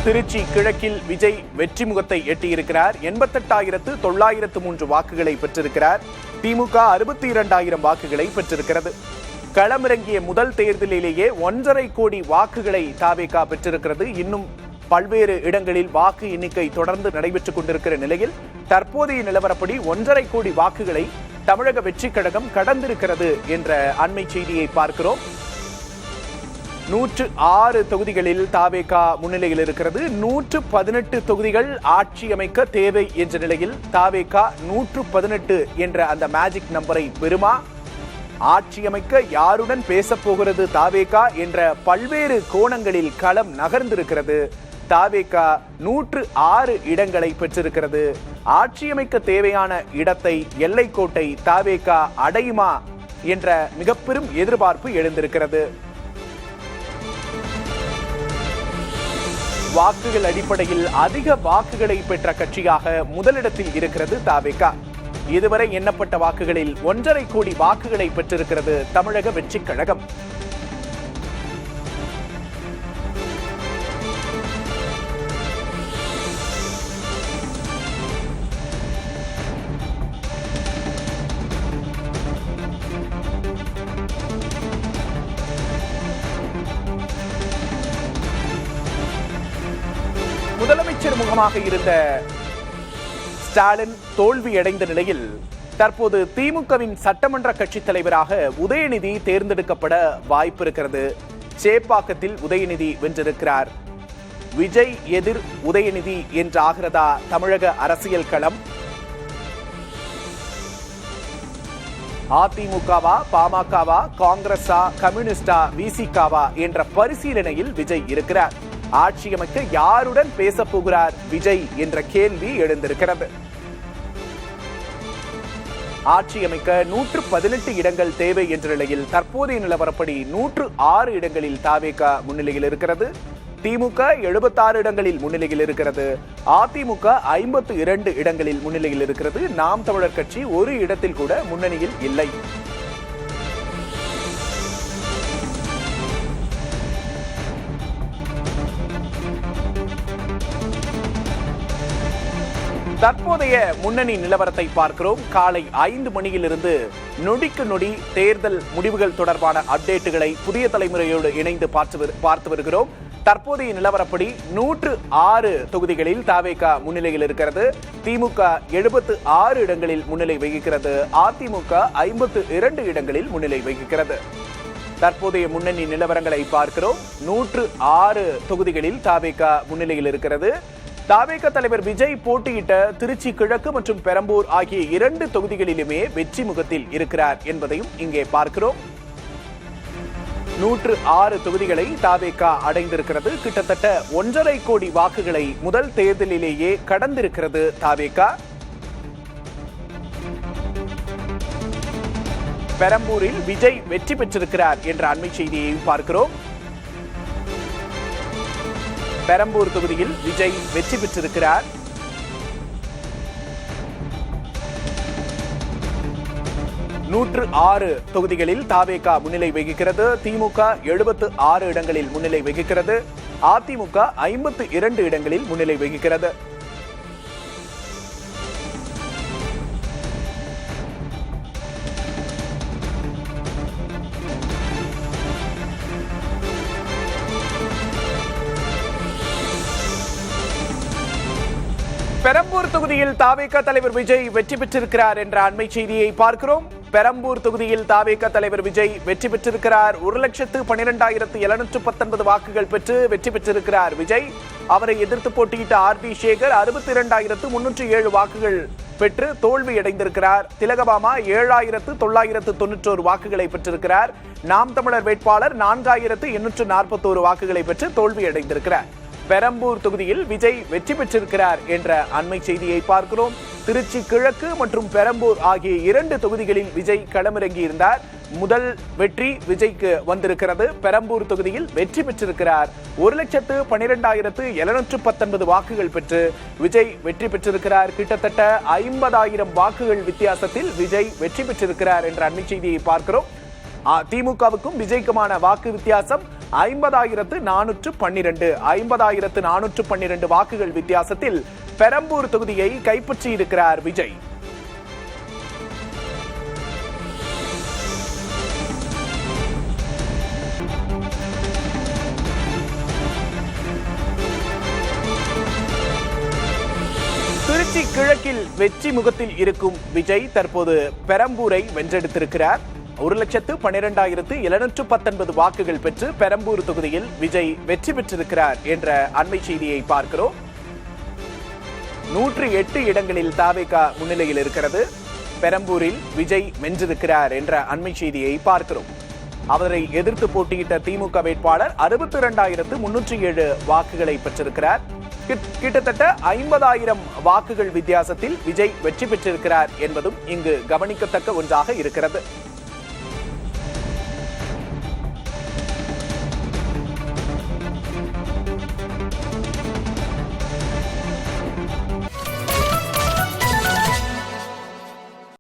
திருச்சி கிழக்கில் விஜய் வெற்றி முகத்தை எட்டியிருக்கிறார். 88,903 வாக்குகளை பெற்றிருக்கிறார். திமுக 62,000 வாக்குகளை பெற்றிருக்கிறது. களமிறங்கிய முதல் தேர்தலிலேயே 1.5 கோடி வாக்குகளை தாவேகா பெற்றிருக்கிறது. இன்னும் பல்வேறு இடங்களில் வாக்கு எண்ணிக்கை தொடர்ந்து நடைபெற்றுக் கொண்டிருக்கிற நிலையில் தற்போதைய நிலவரப்படி 1.5 கோடி வாக்குகளை தமிழக வெற்றி கழகம் கடந்திருக்கிறது என்ற அண்மை செய்தியை பார்க்கிறோம். 106 தொகுதிகளில் தாவேகா முன்னிலையில் இருக்கிறது. 118 தொகுதிகள் ஆட்சி அமைக்க தேவை என்ற நிலையில் தாவேகா 118 என்ற அந்த மேஜிக் நம்பரை பெறுமா? ஆட்சி அமைக்க யாருடன் பேசப் போகிறது தாவேகா என்ற பல்வேறு கோணங்களில் களம் நகர்ந்திருக்கிறது. தாவேகா 106 இடங்களை பெற்றிருக்கிறது. ஆட்சி அமைக்க தேவையான இடத்தை, எல்லைக்கோட்டை தாவேகா அடையுமா என்ற மிக பெரும் எதிர்பார்ப்பு எழுந்திருக்கிறது. வாக்குகள் அடிப்படையில் அதிக வாக்குகளை பெற்ற கட்சியாக முதலிடத்தில் இருக்கிறது தாவேகா. இதுவரை எண்ணப்பட்ட வாக்குகளில் 1.5 கோடி வாக்குகளை பெற்றிருக்கிறது தமிழக வெற்றி கழகம். முதலமைச்சர் முகமாக இருந்த ஸ்டாலின் தோல்வியடைந்த நிலையில் தற்போது திமுகவின் சட்டமன்ற கட்சி தலைவராக உதயநிதி தேர்ந்தெடுக்கப்பட வாய்ப்பு இருக்கிறது. சேப்பாக்கத்தில் உதயநிதி வென்றிருக்கிறார். விஜய் எதிர் உதயநிதி என்றாகிறதா தமிழக அரசியல் களம்? அதிமுகவா, பாமகவா, காங்கிரஸா, கம்யூனிஸ்டா, விசிகாவா என்ற பரிசீலனையில் விஜய் இருக்கிறார். ஆட்சி அமைக்க யாருடன் பேச போகிறார் விஜய் என்ற கேள்வி எழுந்திருக்கிறது. ஆட்சி அமைக்க 118 இடங்கள் தேவை என்ற நிலையில் தற்போதைய நிலவரப்படி 106 இடங்களில் தாவேகா முன்னிலையில் இருக்கிறது. திமுக 76 இடங்களில் முன்னிலையில் இருக்கிறது. அதிமுக 52 இடங்களில் முன்னிலையில் இருக்கிறது. நாம் தமிழர் கட்சி ஒரு இடத்தில் கூட முன்னணியில் இல்லை. தற்போதைய முன்னணி நிலவரத்தை பார்க்கிறோம். காலை 5 மணியிலிருந்து நொடிக்கு நொடி தேர்தல் முடிவுகள் தொடர்பான அப்டேட்டுகளை புதிய தலைமுறையோடு இணைந்து பார்த்து வருகிறோம். தற்போதைய நிலவரப்படி 106 தொகுதிகளில் தாவேகா முன்னிலையில் இருக்கிறது. திமுக 76 இடங்களில் முன்னிலை வகிக்கிறது. அதிமுக 52 இடங்களில் முன்னிலை வகிக்கிறது. தற்போதைய முன்னணி நிலவரங்களை பார்க்கிறோம். 106 தொகுதிகளில் தாவேகா முன்னிலையில் இருக்கிறது. தாவேகா தலைவர் விஜய் போட்டியிட்ட திருச்சி கிழக்கு மற்றும் பெரம்பூர் ஆகிய 2 தொகுதிகளிலுமே வெற்றி முகத்தில் இருக்கிறார் என்பதையும் இங்கே பார்க்கிறோம். 106 தொகுதிகளை தாவேகா அடைந்திருக்கிறது. கிட்டத்தட்ட 1.5 கோடி வாக்குகளை முதல் தேர்தலிலேயே கடந்திருக்கிறது தாவேகா. பெரம்பூரில் விஜய் வெற்றி பெற்றிருக்கிறார் என்ற அண்மை செய்தியையும் பார்க்கிறோம். பெரம்பூர் தொகுதியில் விஜய் வெற்றி பெற்றிருக்கிறார். நூற்று 6 தொகுதிகளில் தாவேகா முன்னிலை வகிக்கிறது. திமுக 76 இடங்களில் முன்னிலை வகிக்கிறது. அதிமுக 52 இடங்களில் முன்னிலை வகிக்கிறது. பெரம்பூர் தொகுதியில் தாவேகா தலைவர் விஜய் வெற்றி பெற்றிருக்கிறார் என்ற அண்மை செய்தியை பார்க்கிறோம். பெரம்பூர் தொகுதியில் தாவேகா தலைவர் விஜய் வெற்றி பெற்றிருக்கிறார். 1,12,719 வாக்குகள் பெற்று வெற்றி பெற்றிருக்கிறார் விஜய். அவரை எதிர்த்து போட்டியிட்ட ஆர்பி சேகர் 62,307 வாக்குகள் பெற்று தோல்வியடைந்திருக்கிறார். திலகபாமா 7,991 வாக்குகளை பெற்றிருக்கிறார். நாம் தமிழர் வேட்பாளர் 4,841 வாக்குகளை பெற்று தோல்வியடைந்திருக்கிறார். பெரம்பூர் தொகுதியில் விஜய் வெற்றி பெற்றிருக்கிறார் என்ற அண்மை செய்தியை பார்க்கிறோம். திருச்சி கிழக்கு மற்றும் பெரம்பூர் ஆகிய 2 தொகுதிகளில் விஜய் களமிறங்கியிருந்தார். முதல் வெற்றி விஜய்க்கு வந்திருக்கிறது. பெரம்பூர் தொகுதியில் வெற்றி பெற்றிருக்கிறார். 1,12,719 வாக்குகள் பெற்று விஜய் வெற்றி பெற்றிருக்கிறார். கிட்டத்தட்ட 50,000 வாக்குகள் வித்தியாசத்தில் விஜய் வெற்றி பெற்றிருக்கிறார் என்ற அண்மை செய்தியை பார்க்கிறோம். திமுகவுக்கும் விஜய்க்குமான வாக்கு வித்தியாசம் 50,412 வாக்குகள் வித்தியாசத்தில் பெரம்பூர் தொகுதியை கைப்பற்றியிருக்கிறார் விஜய். திருச்சி கிழக்கில் வெற்றி முகத்தில் இருக்கும் விஜய் தற்போது பெரம்பூரை வென்றெடுத்திருக்கிறார். 1,12,719 வாக்குகள் பெற்று பெரம்பூர் தொகுதியில் விஜய் வெற்றி பெற்றிருக்கிறார் என்ற அண்மை செய்தியை பார்க்கிறோம். 108 இடங்களில் தவேக முன்னிலையில் இருக்கிறது. பெரம்பூரில் விஜய் வென்றிருக்கிறார் என்ற அண்மை செய்தியை பார்க்கிறோம். அவரை எதிர்த்து போட்டியிட்ட திமுக வேட்பாளர் 62,307 வாக்குகளை பெற்றிருக்கிறார். கிட்டத்தட்ட 50,000 வாக்குகள் வித்தியாசத்தில் விஜய் வெற்றி பெற்றிருக்கிறார் என்பதும் இங்கு கவனிக்கத்தக்க ஒன்றாக இருக்கிறது.